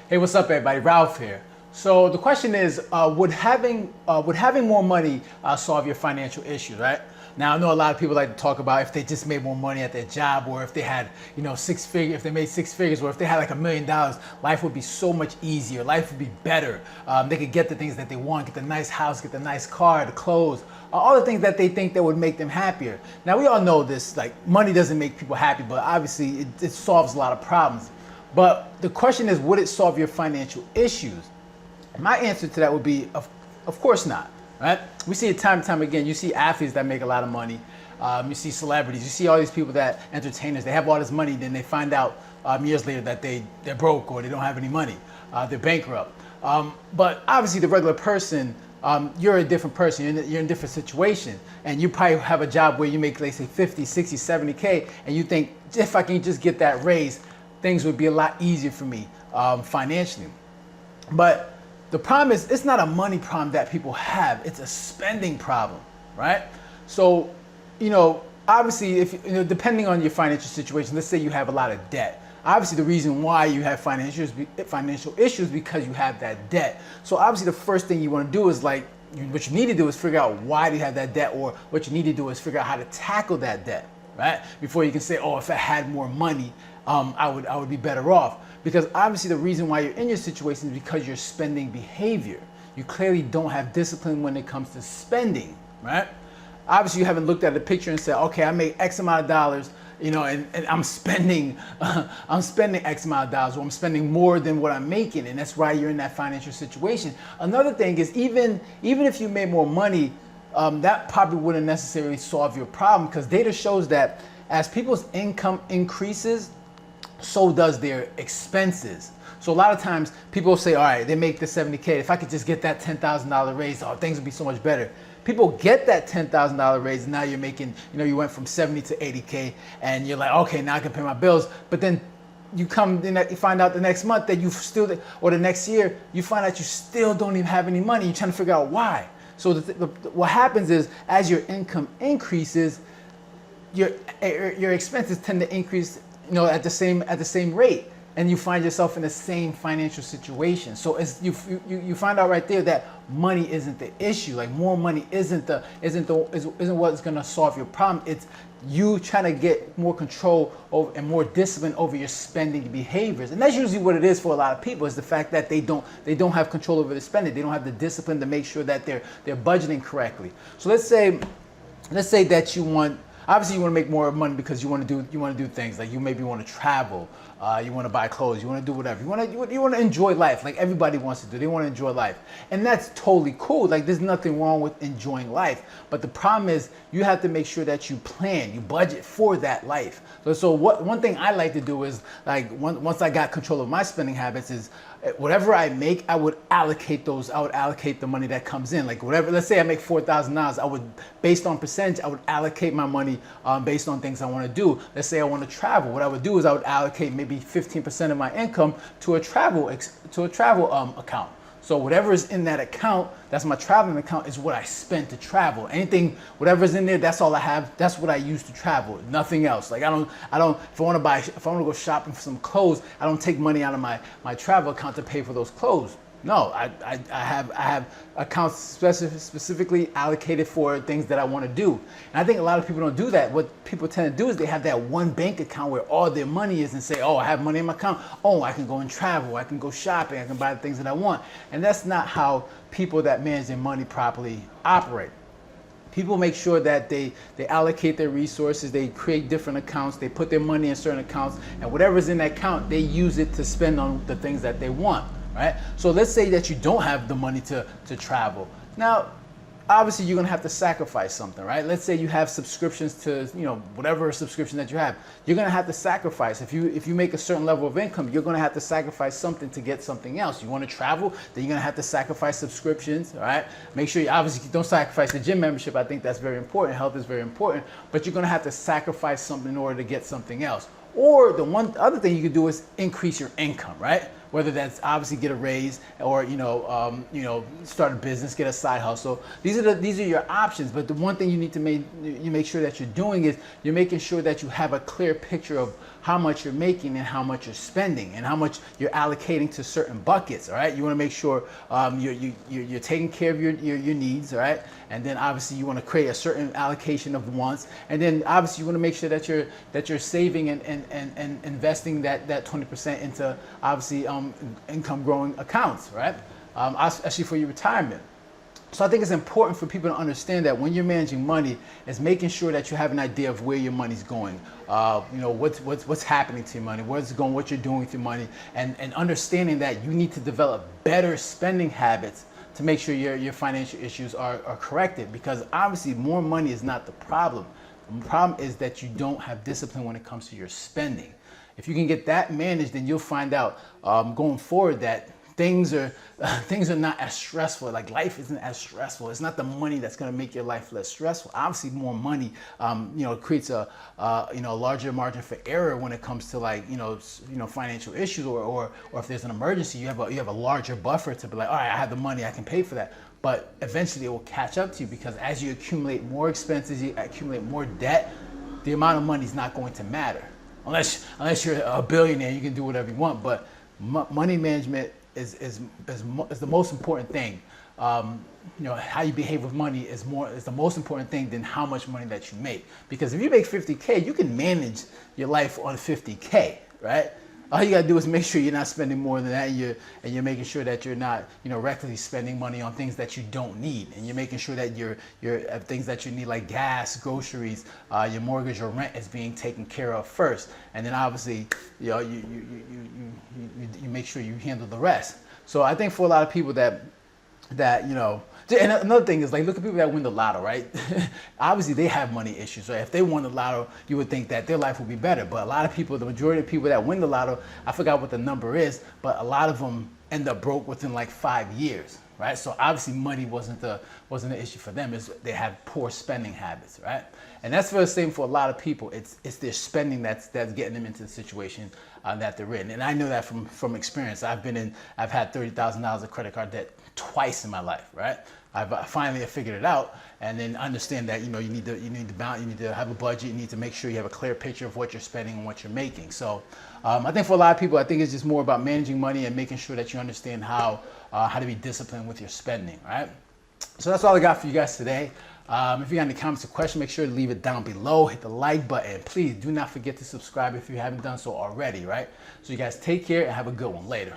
Hey, what's up, everybody? Ralph here. So the question is, would having more money solve your financial issues, right? Now I know a lot of people like to talk about if they just made more money at their job, or if they had, if they made six figures, or if they had like $1 million, life would be so much easier. Life would be better. They could get the things that they want, get the nice house, get the nice car, the clothes, all the things that they think that would make them happier. Now we all know this, like money doesn't make people happy, but obviously it solves a lot of problems. But the question is, would it solve your financial issues? My answer to that would be, of course not, right? We see it time and time again. You see athletes that make a lot of money. You see celebrities. You see all these people entertainers, they have all this money, then they find out years later that they're broke or they don't have any money. They're bankrupt. But obviously the regular person, you're a different person. You're in a different situation. And you probably have a job where you make, let's say, 50, 60, 70K, and you think, if I can just get that raise, things would be a lot easier for me financially. But the problem is, it's not a money problem that people have, it's a spending problem, right? So, obviously, depending on your financial situation, let's say you have a lot of debt. Obviously, the reason why you have financial issues is because you have that debt. So obviously, the first thing you want to do is what you need to do is figure out why do you have that debt, or what you need to do is figure out how to tackle that debt, right? Before you can say, oh, if I had more money, I would be better off. Because obviously the reason why you're in your situation is because your spending behavior. You clearly don't have discipline when it comes to spending, right? Obviously you haven't looked at the picture and said, okay, I make X amount of dollars, and I'm spending, I'm spending X amount of dollars, or I'm spending more than what I'm making, and that's why you're in that financial situation. Another thing is, even if you made more money, that probably wouldn't necessarily solve your problem, because data shows that as people's income increases, so does their expenses. So a lot of times people say, all right, they make the 70K. If I could just get that $10,000 raise, oh, things would be so much better. People get that $10,000 raise, and now you're making, you went from 70 to 80K, and you're like, okay, now I can pay my bills. But then you find out the next month that or the next year, you find out you still don't even have any money. You're trying to figure out why. So what happens is, as your income increases, your expenses tend to increase at the same rate, and you find yourself in the same financial situation. So you find out right there that money isn't the issue. Like, more money isn't what's gonna solve your problem. It's you trying to get more control over and more discipline over your spending behaviors. And that's usually what it is for a lot of people, is the fact that they don't have control over their spending. They don't have the discipline to make sure that they're budgeting correctly. So let's say that you obviously want to make more money because you want to do things like, you maybe want to travel, you want to buy clothes, you want to do whatever. You want to enjoy life, like everybody wants to do. They want to enjoy life, and that's totally cool. Like, there's nothing wrong with enjoying life. But the problem is, you have to make sure that you plan, you budget for that life. So one thing I like to do is, like, once I got control of my spending habits, is whatever I make, I would allocate the money that comes in. Like, whatever, let's say I make $4,000, based on percentage, I would allocate my money based on things I want to do. Let's say I want to travel. What I would do is I would allocate maybe 15% of my income to a travel account. So whatever is in that account, that's my traveling account, is what I spend to travel. Anything, whatever's in there, that's all I have. That's what I use to travel. Nothing else. Like, I don't. If I want to go shopping for some clothes, I don't take money out of my travel account to pay for those clothes. No, I have accounts specifically allocated for things that I want to do. And I think a lot of people don't do that. What people tend to do is they have that one bank account where all their money is, and say, oh, I have money in my account. Oh, I can go and travel. I can go shopping. I can buy the things that I want. And that's not how people that manage their money properly operate. People make sure that they allocate their resources, they create different accounts, they put their money in certain accounts, and whatever's in that account, they use it to spend on the things that they want. Right? So let's say that you don't have the money to travel. Now, obviously you're gonna have to sacrifice something, right? Let's say you have subscriptions to, whatever subscription that you have. You're gonna have to sacrifice. If you make a certain level of income, you're gonna have to sacrifice something to get something else. You wanna travel, then you're gonna have to sacrifice subscriptions, all right? Make sure you obviously don't sacrifice the gym membership. I think that's very important. Health is very important, but you're gonna have to sacrifice something in order to get something else. Or the one other thing you could do is increase your income, right? Whether that's obviously get a raise, or start a business, get a side hustle. These are your options. But the one thing you need to make sure that you're doing is you're making sure that you have a clear picture of how much you're making and how much you're spending and how much you're allocating to certain buckets. All right, you want to make sure you're taking care of your needs. All right, and then obviously you want to create a certain allocation of wants, and then obviously you want to make sure that you're saving and investing that 20% into obviously income growing accounts. Right, especially for your retirement. So I think it's important for people to understand that when you're managing money, is making sure that you have an idea of where your money's going. What's happening to your money, where it's going, what you're doing with your money, and understanding that you need to develop better spending habits to make sure your financial issues are corrected. Because obviously more money is not the problem. The problem is that you don't have discipline when it comes to your spending. If you can get that managed, then you'll find out going forward that things are not as stressful. Like life isn't as stressful. It's not the money that's going to make your life less stressful. Obviously, more money, creates a larger margin for error when it comes to financial issues or if there's an emergency, you have a larger buffer to be like, all right, I have the money, I can pay for that. But eventually, it will catch up to you because as you accumulate more expenses, you accumulate more debt. The amount of money is not going to matter unless you're a billionaire. You can do whatever you want, but money management is the most important thing. How you behave with money is the most important thing than how much money that you make. Because if you make 50K, you can manage your life on 50K, right? All you gotta do is make sure you're not spending more than that, and you're making sure that you're not, recklessly spending money on things that you don't need, and you're making sure that your things that you need like gas, groceries, your mortgage, your rent is being taken care of first, and then obviously, you make sure you handle the rest. So I think for a lot of people that and another thing is, like, look at people that win the lotto, right? Obviously, they have money issues, right? If they won the lotto, you would think that their life would be better. But a lot of people, the majority of people that win the lotto, I forgot what the number is, but a lot of them end up broke within like 5 years, right? So obviously, money wasn't the issue for them. They have poor spending habits, right? And that's the same for a lot of people. It's their spending that's getting them into the situation that they're in. And I know that from experience. I've had $30,000 of credit card debt twice in my life, right? I've finally figured it out, and then understand that you need to balance, you need to have a budget, you need to make sure you have a clear picture of what you're spending and what you're making. So I think for a lot of people, I think it's just more about managing money and making sure that you understand how to be disciplined with your spending, right? So that's all I got for you guys today. If you got any comments or questions, make sure to leave it down below. Hit the like button. Please do not forget to subscribe if you haven't done so already, right? So you guys take care and have a good one. Later.